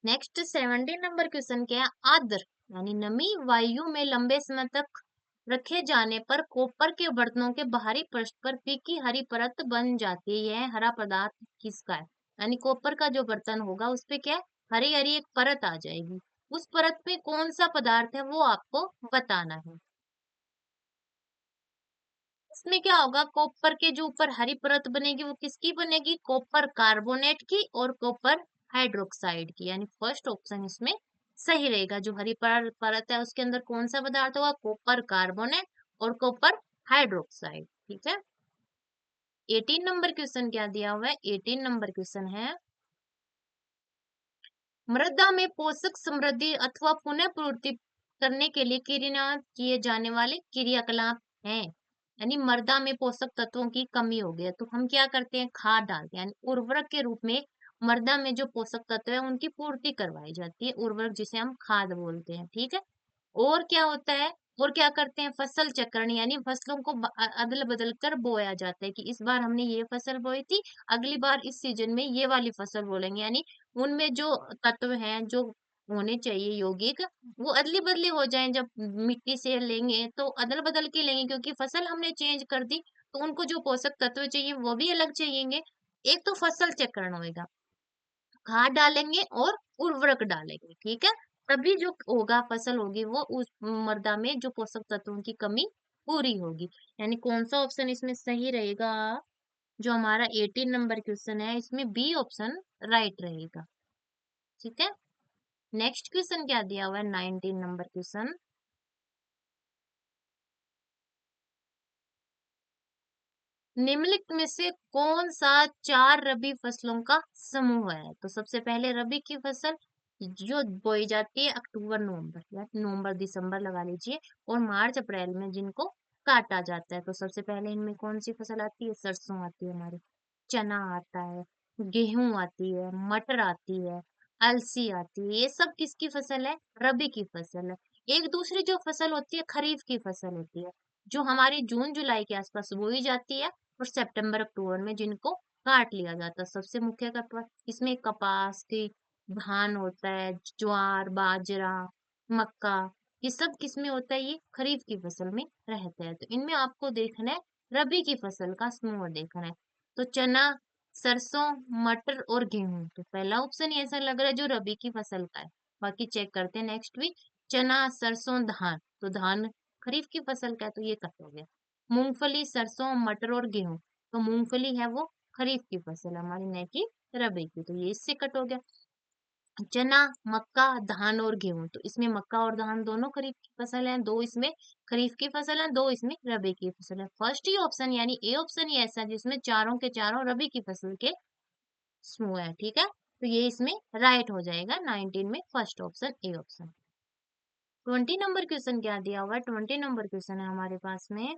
नेक्स्ट 17 नंबर क्वेश्चन क्या है, आर्द्र यानी नमी वायु में लंबे समय तक रखे जाने पर कॉपर के बर्तनों के बाहरी पृष्ठ पर फीकी हरी परत बन जाती है। यह हरा पदार्थ किसका है? यानी कॉपर का जो बर्तन होगा उस पे क्या है, हरी हरी एक परत आ जाएगी। उस परत पे कौन सा पदार्थ है वो आपको बताना है। इसमें क्या होगा, कॉपर के जो ऊपर हरी परत बनेगी वो किसकी बनेगी, कॉपर कार्बोनेट की और कॉपर हाइड्रोक्साइड की। यानी फर्स्ट ऑप्शन इसमें सही रहेगा। जो हरी परत है उसके अंदर कौन सा पदार्थ होगा, कॉपर कार्बोनेट और कॉपर हाइड्रोक्साइड। ठीक है। 18 नंबर क्वेश्चन क्या दिया हुआ है, 18 नंबर क्वेश्चन है, मृदा में पोषक समृद्धि अथवा पुनः पूर्ति करने के लिए क्रियान्वित किए जाने वाले क्रियाकलाप हैं। यानी मृदा में पोषक तत्वों की कमी हो गई है तो हम क्या करते हैं, खाद डालते हैं। यानी उर्वरक के रूप में मृदा में जो पोषक तत्व है उनकी पूर्ति करवाई जाती है, उर्वरक जिसे हम खाद बोलते हैं। ठीक है। और क्या होता है, और क्या करते हैं, फसल चक्रण यानी फसलों को अदल बदल कर बोया जाता है कि इस बार हमने ये फसल बोई थी, अगली बार इस सीजन में ये वाली फसल बोलेंगे। यानी उनमें जो तत्व हैं जो होने चाहिए यौगिक, वो अदली बदली हो जाएं। जब मिट्टी से लेंगे तो अदल बदल के लेंगे, क्योंकि फसल हमने चेंज कर दी तो उनको जो पोषक तत्व चाहिए वो भी अलग चाहिएंगे। एक तो फसल चक्रण होएगा, खाद डालेंगे और उर्वरक डालेंगे। ठीक है। तभी जो होगा फसल होगी वो उस मृदा में जो पोषक तत्वों की कमी पूरी होगी। यानी कौन सा ऑप्शन इसमें सही रहेगा, जो हमारा 18 नंबर क्वेश्चन है इसमें बी ऑप्शन राइट रहेगा। ठीक है। नेक्स्ट क्वेश्चन क्या दिया हुआ है, 19 नंबर क्वेश्चन, निम्नलिखित में से कौन सा चार रबी फसलों का समूह है। तो सबसे पहले रबी की फसल जो बोई जाती है अक्टूबर नवंबर या नवंबर दिसंबर लगा लीजिए, और मार्च अप्रैल में जिनको काटा जाता है। तो सबसे पहले इनमें कौन सी फसल आती है, सरसों आती है हमारी, चना आता है, गेहूं आती है, मटर आती है, अलसी आती है। ये सब किसकी फसल है, रबी की फसल है। एक दूसरी जो फसल होती है खरीफ की फसल होती है, जो हमारी जून जुलाई के आसपास बोई जाती है और सितंबर अक्टूबर में जिनको काट लिया जाता है। सबसे मुख्य कपास, इसमें कपास की धान होता है, ज्वार बाजरा मक्का, ये सब किसमें होता है, ये खरीफ की फसल में रहता है। तो इनमें आपको देखना है रबी की फसल का समूह देखना है। तो चना, सरसों, मटर और गेहूं, तो पहला ऑप्शन ही ऐसा लग रहा है जो रबी की फसल का है। बाकी चेक करते हैं नेक्स्ट भी, चना सरसों धान, तो धान खरीफ की फसल का है तो ये कट हो गया। मूंगफली सरसों मटर और गेहूं, तो मूंगफली है वो खरीफ की फसल है हमारी, न कि रबी की, तो ये इससे कट हो गया। चना, मक्का, धान और गेहूं, तो इसमें मक्का और धान दोनों खरीफ की फसल है, दो इसमें खरीफ की फसल है, दो इसमें रबी की फसल है। फर्स्ट ही ऑप्शन यानी ए ऑप्शन ही ऐसा है जिसमें चारों के चारों रबी की फसल के समूह है। ठीक है। तो ये इसमें राइट हो जाएगा 19 में, first option A option. 20 number question क्या दिया हुआ है, 20 नंबर क्वेश्चन है हमारे पास में,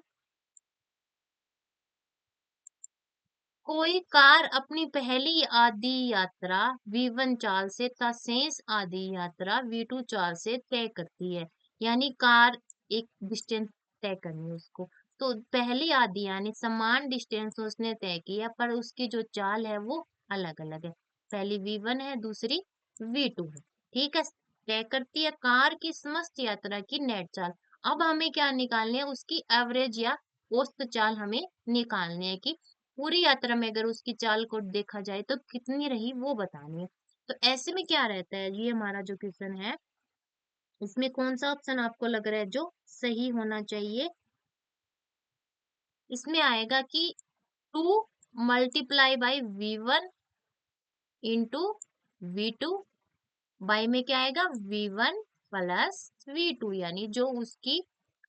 कोई कार अपनी पहली आधी यात्रा V1 चाल से तथा शेष आधी यात्रा V2 चाल से तय करती है। यानी कार एक डिस्टेंस तय करनी है उसको, तो पहली आधी यानी समान डिस्टेंस उसने तय किया पर उसकी जो चाल है वो अलग अलग है। पहली V1 है, दूसरी V2 है। ठीक है। तय करती है कार की समस्त यात्रा की नेट चाल। अब हमें क्या निकालनी है, उसकी एवरेज या औसत चाल हमें निकालनी है कि पूरी यात्रा में अगर उसकी चाल को देखा जाए तो कितनी रही वो बतानी है। तो ऐसे में क्या रहता है, ये हमारा जो क्वेश्चन है इसमें कौन सा ऑप्शन आपको लग रहा है जो सही होना चाहिए, इसमें आएगा कि 2 × V1 × V2 बाई में क्या आएगा V1 + V2, यानी जो उसकी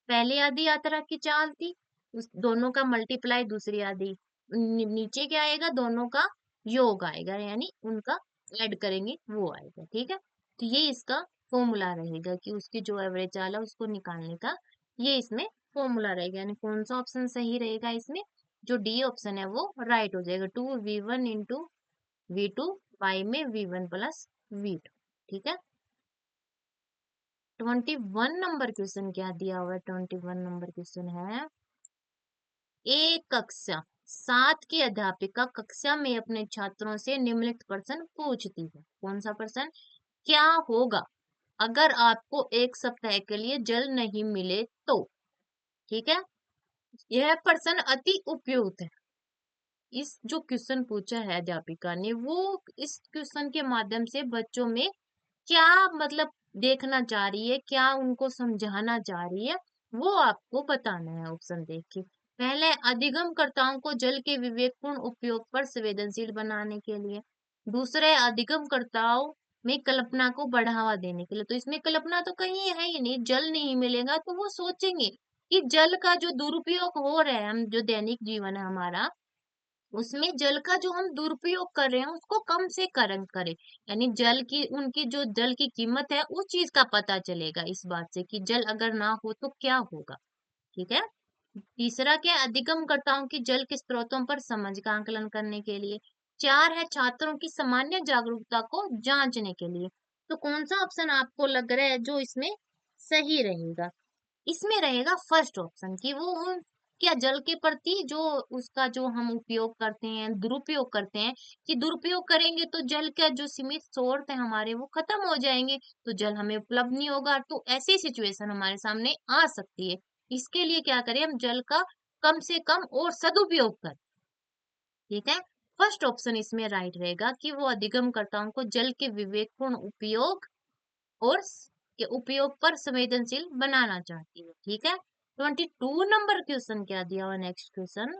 पहली आधी यात्रा की चाल थी उस दोनों का मल्टीप्लाई दूसरी आधी, नीचे क्या आएगा, दोनों का योग आएगा, यानी उनका ऐड करेंगे वो आएगा। ठीक है। तो ये इसका फॉर्मूला रहेगा कि उसकी जो एवरेज चाल है उसको निकालने का, ये इसमें फॉर्मूला रहेगा। यानी कौन सा ऑप्शन सही रहेगा इसमें, जो डी ऑप्शन है वो राइट हो जाएगा। 2 V1 × V2 बाई में V1 + V2। ठीक है। 21 नंबर क्वेश्चन क्या दिया हुआ है, 21 नंबर क्वेश्चन है, एक कक्षा 7 की अध्यापिका कक्षा में अपने छात्रों से निम्नलिखित प्रश्न पूछती है। कौन सा प्रश्न, क्या होगा अगर आपको 1 सप्ताह के लिए जल नहीं मिले तो? ठीक है? यह प्रश्न अति उपयुक्त है। इस जो क्वेश्चन पूछा है अध्यापिका ने, वो इस क्वेश्चन के माध्यम से बच्चों में क्या मतलब देखना चाह रही है, क्या उनको समझाना चाह रही है, वो आपको बताना है ऑप्शन देख के। पहले, अधिगमकर्ताओं को जल के विवेकपूर्ण उपयोग पर संवेदनशील बनाने के लिए। दूसरे, अधिगमकर्ताओं में कल्पना को बढ़ावा देने के लिए। तो इसमें कल्पना तो कहीं है ही नहीं, जल नहीं मिलेगा तो वो सोचेंगे कि जल का जो दुरुपयोग हो रहा है, हम जो दैनिक जीवन है हमारा, उसमें जल का जो हम दुरुपयोग कर रहे हैं उसको कम से कम करें। यानी जल की, उनकी जो जल की कीमत है उस चीज का पता चलेगा इस बात से कि जल अगर ना हो तो क्या होगा। ठीक है। तीसरा क्या है, अधिगमकर्ताओं की जल के स्रोतों पर समझ का आकलन करने के लिए। चार है, छात्रों की सामान्य जागरूकता को जांचने के लिए। तो कौन सा ऑप्शन आपको लग रहा है जो इसमें सही रहेगा? इसमें रहेगा फर्स्ट ऑप्शन, कि वो उन क्या जल के प्रति जो उसका जो हम उपयोग करते हैं, दुरुपयोग करते हैं, कि दुरुपयोग करेंगे तो जल का जो सीमित स्रोत है हमारे वो खत्म हो जाएंगे, तो जल हमें उपलब्ध नहीं होगा। तो ऐसी सिचुएशन हमारे सामने आ सकती है। इसके लिए क्या करें, हम जल का कम से कम और सदुपयोग करें। ठीक है। फर्स्ट ऑप्शन इसमें राइट रहेगा कि वो अधिगमकर्ताओं को जल के विवेकपूर्ण उपयोग और के उपयोग पर संवेदनशील बनाना चाहती है। ठीक है। 22 नंबर क्वेश्चन क्या दिया हुआ, नेक्स्ट क्वेश्चन।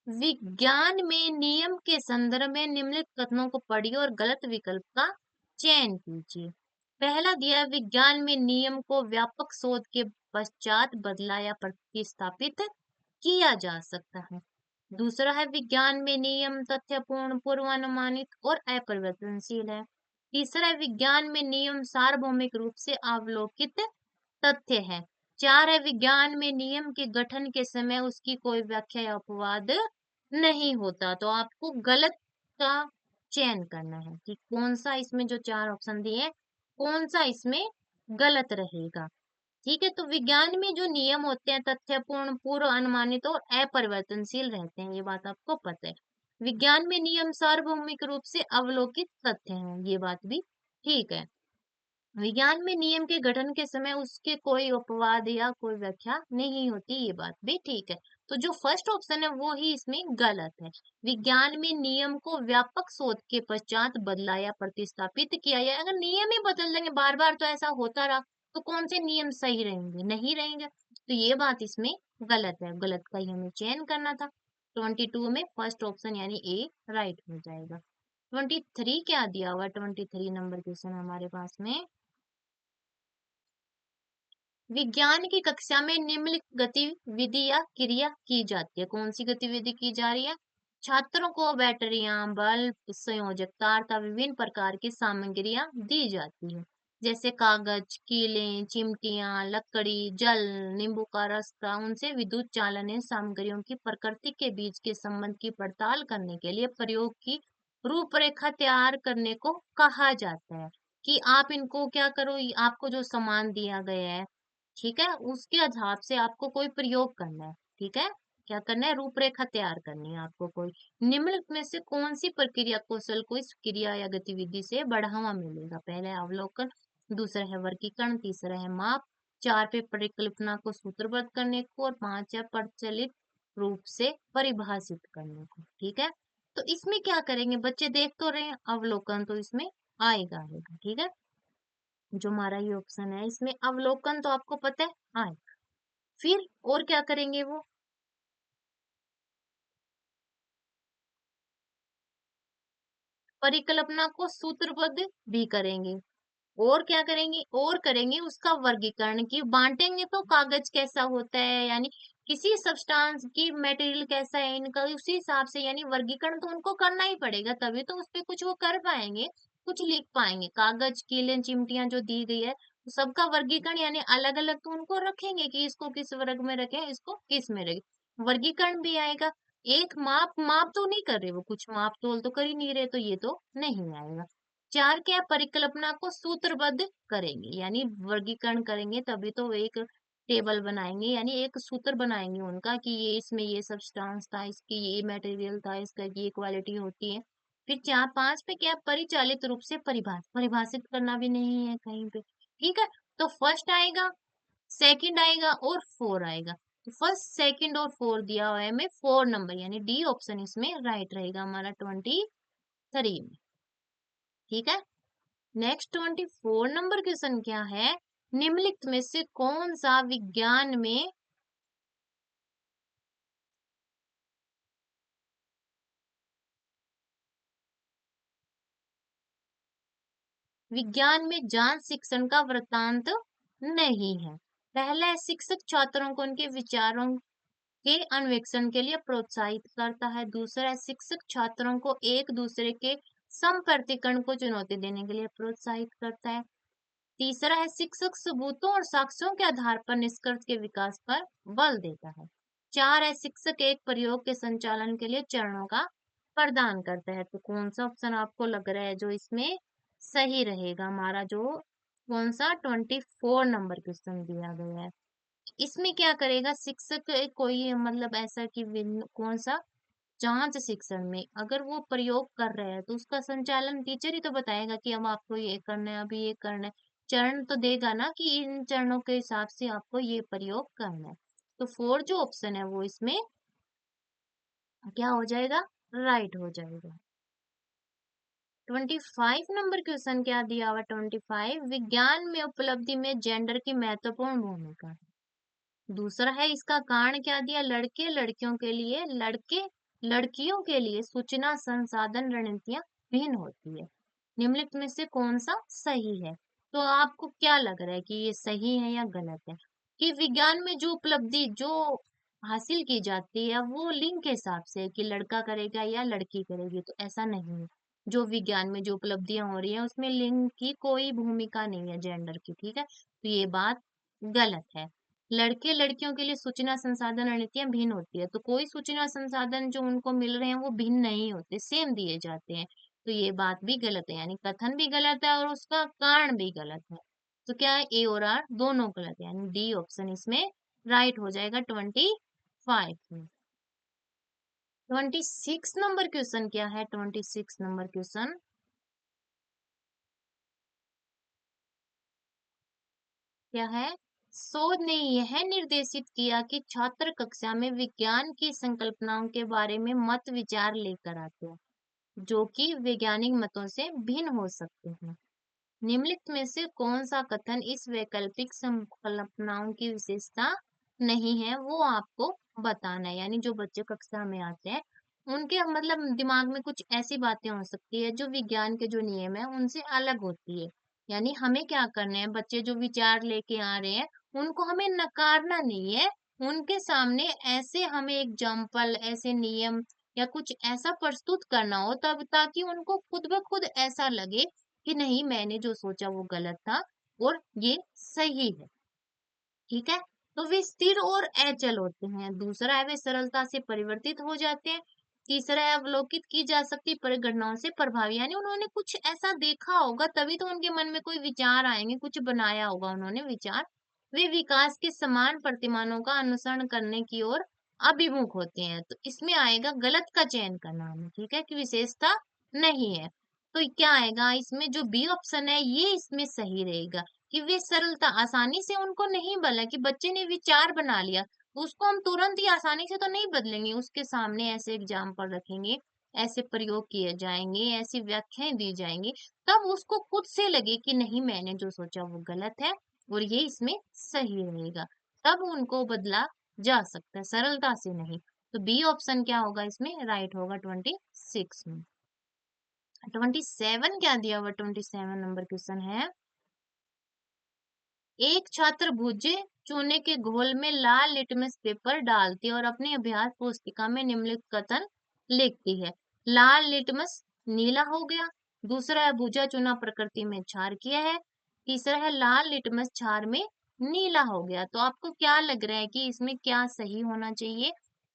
विज्ञान में नियम के संदर्भ में निम्नलिखित कथनों को पढ़िए और गलत विकल्प का चयन कीजिए। पहला दिया है, विज्ञान में नियम को व्यापक शोध के पश्चात बदला या प्रतिस्थापित किया जा सकता है। दूसरा है, विज्ञान में नियम तथ्यपूर्ण, पूर्वानुमानित और अपरिवर्तनशील है। तीसरा है, विज्ञान में नियम सार्वभौमिक रूप से अवलोकित तथ्य है। चार है, विज्ञान में नियम के गठन के समय उसकी कोई व्याख्या या अपवाद नहीं होता। तो आपको गलत का चयन करना है कि कौन सा इसमें जो चार ऑप्शन दिए हैं, कौन सा इसमें गलत रहेगा। ठीक है। तो विज्ञान में जो नियम होते हैं तथ्यपूर्ण, पूर्व अनुमानित और अपरिवर्तनशील रहते हैं, ये बात आपको पता है। विज्ञान में नियम सार्वभौमिक रूप से अवलोकित तथ्य हैं, ये बात भी ठीक है। विज्ञान में नियम के गठन के समय उसके कोई अपवाद या कोई व्याख्या नहीं होती, ये बात भी ठीक है। तो जो फर्स्ट ऑप्शन है वो ही इसमें गलत है। विज्ञान में नियम को व्यापक शोध के पश्चात बदला या प्रतिस्थापित किया या, अगर नियम ही बदल देंगे बार बार तो ऐसा होता रहा तो कौन से नियम सही रहेंगे, नहीं रहेंगे। तो ये बात इसमें गलत है, गलत का ही हमें चयन करना था। 22 में फर्स्ट ऑप्शन यानी ए राइट हो जाएगा। 23 क्या दिया हुआ, 23 नंबर क्वेश्चन हमारे पास में। विज्ञान की कक्षा में निम्नलिखित गतिविधि या क्रिया की जाती है। कौन सी गतिविधि की जा रही है? छात्रों को बैटरियां, बल्ब, संयोजक तार तथा विभिन्न प्रकार की सामग्रियां दी जाती है, जैसे कागज, कीलें, चिमटियां, लकड़ी, जल, नींबू का रस तथा उनसे विद्युत चालनीय सामग्रियों की प्रकृति के बीच के संबंध की पड़ताल करने के लिए प्रयोग की रूपरेखा तैयार करने को कहा जाता है। कि आप इनको क्या करो, आपको जो सामान दिया गया है, ठीक है, उसके हिसाब से आपको कोई प्रयोग करना है। ठीक है। क्या करना है, रूपरेखा तैयार करनी है आपको कोई। निम्नलिखित में से कौन सी प्रक्रिया कौशल को इस क्रिया या गतिविधि से बढ़ावा मिलेगा? पहला है अवलोकन, दूसरा है वर्गीकरण, तीसरा है माप, चार पे परिकल्पना को सूत्रबद्ध करने को, और पांच है प्रचलित रूप से परिभाषित करने को। ठीक है। तो इसमें क्या करेंगे, बच्चे देख तो रहे हैं, अवलोकन तो इसमें आएगा। ठीक है। जो हमारा ये ऑप्शन है इसमें अवलोकन तो आपको पता है, हाँ। फिर और क्या करेंगे वो, परिकल्पना को सूत्रबद्ध भी करेंगे। और क्या करेंगे, और करेंगे उसका वर्गीकरण, की बांटेंगे तो कागज कैसा होता है, यानी किसी सब्सटेंस की मटेरियल कैसा है इनका, उसी हिसाब से यानी वर्गीकरण तो उनको करना ही पड़ेगा, तभी तो उस पे कुछ वो कर पाएंगे, कुछ लिख पाएंगे। कागज, कीलें, चिमटियां जो दी गई है, तो सबका वर्गीकरण यानी अलग अलग तो उनको रखेंगे कि इसको किस वर्ग में रखें, इसको किस में रखें, वर्गीकरण भी आएगा। एक माप, माप तो नहीं कर रहे वो, कुछ माप तोल तो कर ही नहीं रहे, तो ये तो नहीं आएगा। चार क्या, परिकल्पना को सूत्रबद्ध करेंगे, यानी वर्गीकरण करेंगे तभी तो एक टेबल बनाएंगे, यानी एक सूत्र बनाएंगे उनका कि ये इसमें ये सब्सटेंस था, इसकी ये मटेरियल था, इसका ये क्वालिटी होती है। फिर 4 5 पे क्या, परिचालित रूप से परिभाषित करना भी नहीं है कहीं पे। ठीक है, तो फर्स्ट आएगा, सेकंड आएगा और फोर आएगा। तो फर्स्ट, सेकंड और फोर दिया हुआ है हमें 4 नंबर, यानी डी ऑप्शन इसमें राइट रहेगा हमारा 23 में। ठीक है, नेक्स्ट 24 नंबर क्वेश्चन क्या है, निम्नलिखित में से कौन सा विज्ञान में जांच शिक्षण का वृत्तांत नहीं है। पहला है, शिक्षक छात्रों को उनके विचारों के अन्वेषण के लिए प्रोत्साहित करता है। दूसरा है, शिक्षक छात्रों को एक दूसरे के संप्रतिकरण को चुनौती देने के लिए प्रोत्साहित करता है। तीसरा है, शिक्षक सबूतों और साक्ष्यों के आधार पर निष्कर्ष के विकास पर बल देता है। चार है, शिक्षक एक प्रयोग के संचालन के लिए चरणों का प्रदान करता है। तो कौन सा ऑप्शन आपको लग रहा है जो इसमें सही रहेगा, हमारा जो कौन सा 24 नंबर क्वेश्चन दिया गया है। इसमें क्या करेगा शिक्षक, कोई मतलब ऐसा कि कौन सा, जांच शिक्षण में अगर वो प्रयोग कर रहे हैं तो उसका संचालन टीचर ही तो बताएगा कि अब आपको ये करना है, अभी ये करना है। चरण तो देगा ना कि इन चरणों के हिसाब से आपको ये प्रयोग करना है। तो फोर जो ऑप्शन है वो इसमें क्या हो जाएगा, राइट हो जाएगा। 25 नंबर क्वेश्चन क्या दिया हुआ, 25, विज्ञान में उपलब्धि में जेंडर की महत्वपूर्ण भूमिका है। दूसरा है, इसका कारण क्या दिया, लड़के लड़कियों के लिए, लड़के लड़कियों के लिए सूचना संसाधन रणनीतियां भिन्न होती है। निम्नलिखित में से कौन सा सही है। तो आपको क्या लग रहा है कि ये सही है या गलत है, कि विज्ञान में जो उपलब्धि जो हासिल की जाती है वो लिंग के हिसाब से है कि लड़का करेगा या लड़की करेगी, तो ऐसा नहीं है। जो विज्ञान में जो उपलब्धियां हो रही है उसमें लिंग की कोई भूमिका नहीं है, जेंडर की। ठीक है, तो ये बात गलत है। लड़के लड़कियों के लिए सूचना संसाधन रणनीतियां भिन्न होती है, तो कोई सूचना संसाधन जो उनको मिल रहे हैं वो भिन्न नहीं होते, सेम दिए जाते हैं। तो ये बात भी गलत है, यानी कथन भी गलत है और उसका कारण भी गलत है। तो क्या है, ए और आर दोनों गलत है, यानी डी ऑप्शन इसमें राइट हो जाएगा 25 में। 26 नंबर क्वेश्चन क्या है, 26 नंबर क्वेश्चन क्या है, शोध ने यह निर्देशित किया कि छात्र कक्षा में विज्ञान की संकल्पनाओं के बारे में मत विचार लेकर आते हैं जो कि वैज्ञानिक मतों से भिन्न हो सकते हैं। निम्नलिखित में से कौन सा कथन इस वैकल्पिक संकल्पनाओं की विशेषता नहीं है, वो आपको बताना है। यानी जो बच्चे कक्षा में आते हैं उनके मतलब दिमाग में कुछ ऐसी बातें हो सकती है जो विज्ञान के जो नियम है उनसे अलग होती है। यानी हमें क्या करना है, बच्चे जो विचार लेके आ रहे हैं उनको हमें नकारना नहीं है, उनके सामने ऐसे हमें एग्जाम्पल, ऐसे नियम या कुछ ऐसा प्रस्तुत करना हो तब, ताकि उनको खुद ब खुद ऐसा लगे कि नहीं, मैंने जो सोचा वो गलत था और ये सही है। ठीक है, तो वे स्थिर और अचल होते हैं। दूसरा है, वे सरलता से परिवर्तित हो जाते हैं। तीसरा है, अवलोकित की जा सकती परिघटनाओं से प्रभावी, यानी उन्होंने कुछ ऐसा देखा होगा तभी तो उनके मन में कोई विचार आएंगे, कुछ बनाया होगा उन्होंने विचार। वे विकास के समान प्रतिमानों का अनुसरण करने की ओर अभिमुख होते हैं। तो इसमें आएगा गलत का चयन करना हमें, ठीक है, कि विशेषता नहीं है। तो क्या आएगा इसमें, जो बी ऑप्शन है ये इसमें सही रहेगा, कि वे सरलता, आसानी से उनको नहीं बदला, कि बच्चे ने विचार बना लिया तो उसको हम तुरंत ही आसानी से तो नहीं बदलेंगे, उसके सामने ऐसे एग्जाम्पल रखेंगे, ऐसे प्रयोग किए जाएंगे, ऐसी व्याख्याएं दी जाएंगी, तब उसको खुद से लगे कि नहीं, मैंने जो सोचा वो गलत है और ये इसमें सही रहेगा, तब उनको बदला जा सकता है, सरलता से नहीं। तो बी ऑप्शन क्या होगा इसमें, राइट होगा 26 में। 27 क्या दिया हुआ, 27 नंबर क्वेश्चन है, एक छात्र भुजे चूने के घोल में लाल लिटमस पेपर डालती है और अपनी अभ्यास पुस्तिका में निम्नलिखित कथन लिखती है। लाल लिटमस नीला हो गया। दूसरा है, भुजा चूना प्रकृति में क्षारकीय है। तीसरा है, लाल लिटमस क्षार में नीला हो गया। तो आपको क्या लग रहा है कि इसमें क्या सही होना चाहिए,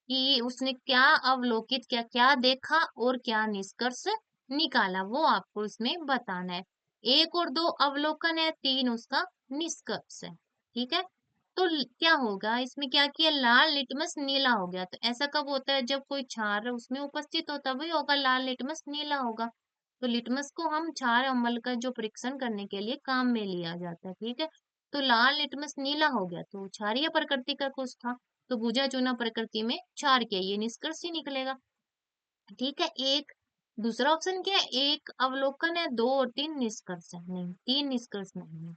कि उसने क्या अवलोकित, क्या क्या देखा और क्या निष्कर्ष निकाला, वो आपको इसमें बताना है। 1 और 2 अवलोकन है, 3 उसका निष्कर्ष है। ठीक है, तो क्या होगा इसमें, क्या किया, लाल लिटमस नीला हो गया। तो ऐसा कब होता है, जब कोई क्षार उसमें उपस्थित हो तभी होगा, लाल लिटमस नीला होगा। तो लिटमस को हम क्षार अम्ल का जो परीक्षण करने के लिए काम में लिया जाता है, ठीक है। तो लाल लिटमस नीला हो गया तो क्षारीय प्रकृति का कुछ था, तो भुजा चूना प्रकृति में क्षार के, ये निष्कर्ष ही निकलेगा। ठीक है, एक दूसरा ऑप्शन क्या है, एक अवलोकन है, दो और तीन निष्कर्ष है, नहीं तीन निष्कर्ष नहीं है।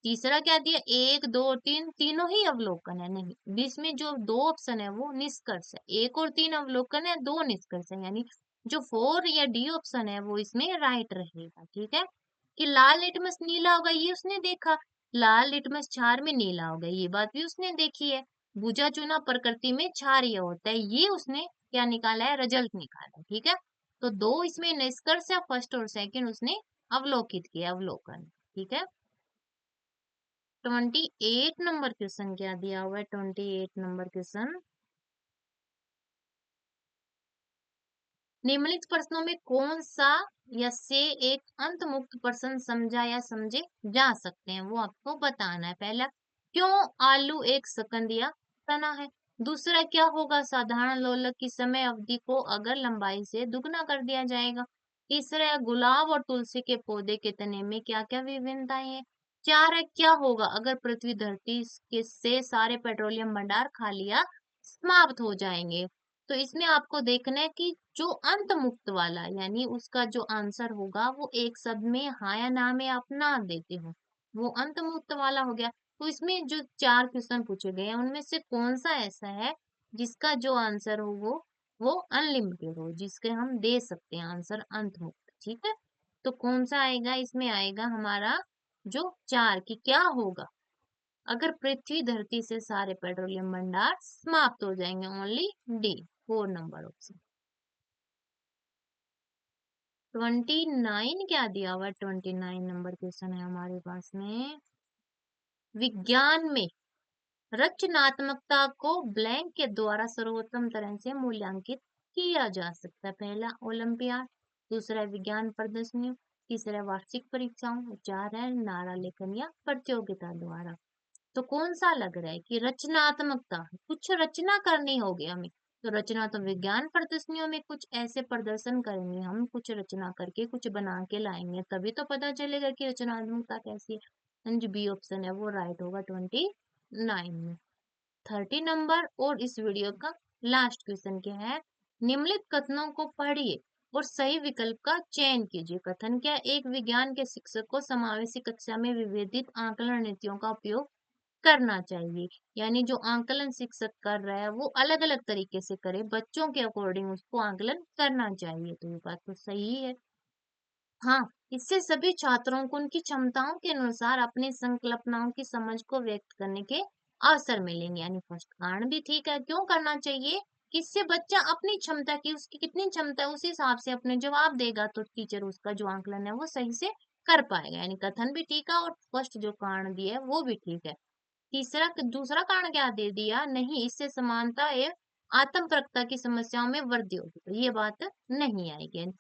तीसरा क्या दिया, एक दो तीन तीनों ही अवलोकन है, नहीं बीच में जो दो ऑप्शन है वो निष्कर्ष है, एक और तीन अवलोकन है, दो निष्कर्ष है, यानी जो फोर या डी ऑप्शन है वो इसमें राइट रहेगा। ठीक है, कि लाल लिटमस नीला होगा ये उसने देखा, लाल लिटमस क्षार में नीला होगा ये बात भी उसने देखी है, भुजा चूना प्रकृति में क्षारीय होता है ये उसने क्या निकाला है, रिजल्ट निकाला है। ठीक है, तो दो इसमें निष्कर्ष है, फर्स्ट और सेकंड उसने अवलोकित किया, अवलोकन। ठीक है, 28 नंबर क्वेश्चन क्या दिया हुआ है, 28 नंबर क्वेश्चन, निम्नलिखित प्रश्नों में कौन सा या से एक अंत मुक्त प्रश्न समझा या समझे जा सकते हैं, वो आपको बताना है। पहला, क्यों आलू एक सकंदिया तना है। दूसरा, क्या होगा साधारण लोलक की समय अवधि को अगर लंबाई से दुगना कर दिया जाएगा। तीसरा, गुलाब और तुलसी के पौधे के तने में क्या क्या विभिन्नताएं हैं। चार है, क्या होगा अगर पृथ्वी धरती के से सारे पेट्रोलियम भंडार खा लिया समाप्त हो जाएंगे। तो इसमें आपको देखना है कि जो अंत मुक्त वाला यानी उसका जो आंसर होगा वो एक शब्द में हाँ या ना में आप ना देते हो, वो अंत मुक्त वाला हो गया। तो इसमें जो चार क्वेश्चन पूछे गए हैं उनमें से कौन सा ऐसा है जिसका जो आंसर हो वो अनलिमिटेड हो, जिसके हम दे सकते हैं आंसर अंत मुक्त। ठीक है, तो कौन सा आएगा, इसमें आएगा हमारा जो चार की क्या होगा अगर पृथ्वी धरती से सारे पेट्रोलियम भंडार समाप्त हो जाएंगे, ओनली डी, 4 नंबर ऑप्शन। 29 क्या दिया हुआ है, 29 नंबर क्वेश्चन है हमारे पास में, विज्ञान में रचनात्मकता को ब्लैंक के द्वारा सर्वोत्तम तरह से मूल्यांकित किया जा सकता है। पहला, ओलंपियाड। दूसरा, विज्ञान प्रदर्शनियों। तीसरा, वार्षिक परीक्षाओं। चार है, नारा लेखन या प्रतियोगिता द्वारा। तो कौन सा लग रहा है कि रचनात्मकता, कुछ रचना करनी होगी हमें, तो रचना तो विज्ञान प्रदर्शनियों में कुछ ऐसे प्रदर्शन करेंगे हम, कुछ रचना करके कुछ बना के लाएंगे तभी तो पता चलेगा कि रचनात्मकता कैसी है। जो बी ऑप्शन है वो राइट होगा 29 में। 30 नंबर और इस वीडियो का लास्ट क्वेश्चन क्या है, निम्नलिखित कथनों को पढ़िए और सही विकल्प का चयन कीजिए। कथन क्या है, एक विज्ञान के शिक्षक को समावेशी कक्षा में विभेदित आकलन नीतियों का उपयोग करना चाहिए, यानी जो आंकलन शिक्षक कर रहा है वो अलग अलग तरीके से करे, बच्चों के अकॉर्डिंग उसको आंकलन करना चाहिए। तो ये बात तो सही है। हाँ, इससे सभी छात्रों को उनकी क्षमताओं के अनुसार अपनी संकल्पनाओं की समझ को व्यक्त करने के अवसर मिलेंगे, यानी फर्स्ट कारण भी ठीक है। क्यों करना चाहिए, किससे बच्चा अपनी क्षमता की, उसकी कितनी क्षमता है उस हिसाब से अपने जवाब देगा तो टीचर उसका जो आंकलन है वो सही से कर पाएगा, यानी कथन भी ठीक है और फर्स्ट जो कारण दिया है वो भी ठीक है। तीसरा, दूसरा कारण क्या दे दिया, नहीं इससे समानता एवं आत्म प्रकटता की समस्याओं में वृद्धि होगी, तो ये बात नहीं आएगी।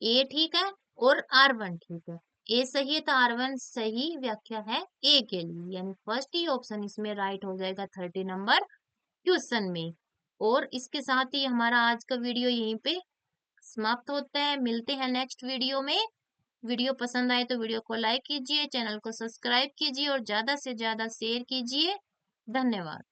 ए ठीक है और R1 ठीक है, ए सही है तो R1 सही व्याख्या है ए के लिए, यानी फर्स्ट ही ऑप्शन इसमें राइट हो जाएगा 30 नंबर क्वेश्चन में। और इसके साथ ही हमारा आज का वीडियो यहीं पे समाप्त होता है, मिलते हैं नेक्स्ट वीडियो में। वीडियो पसंद आए तो वीडियो को लाइक कीजिए, चैनल को सब्सक्राइब कीजिए और ज्यादा से ज्यादा शेयर कीजिए। धन्यवाद।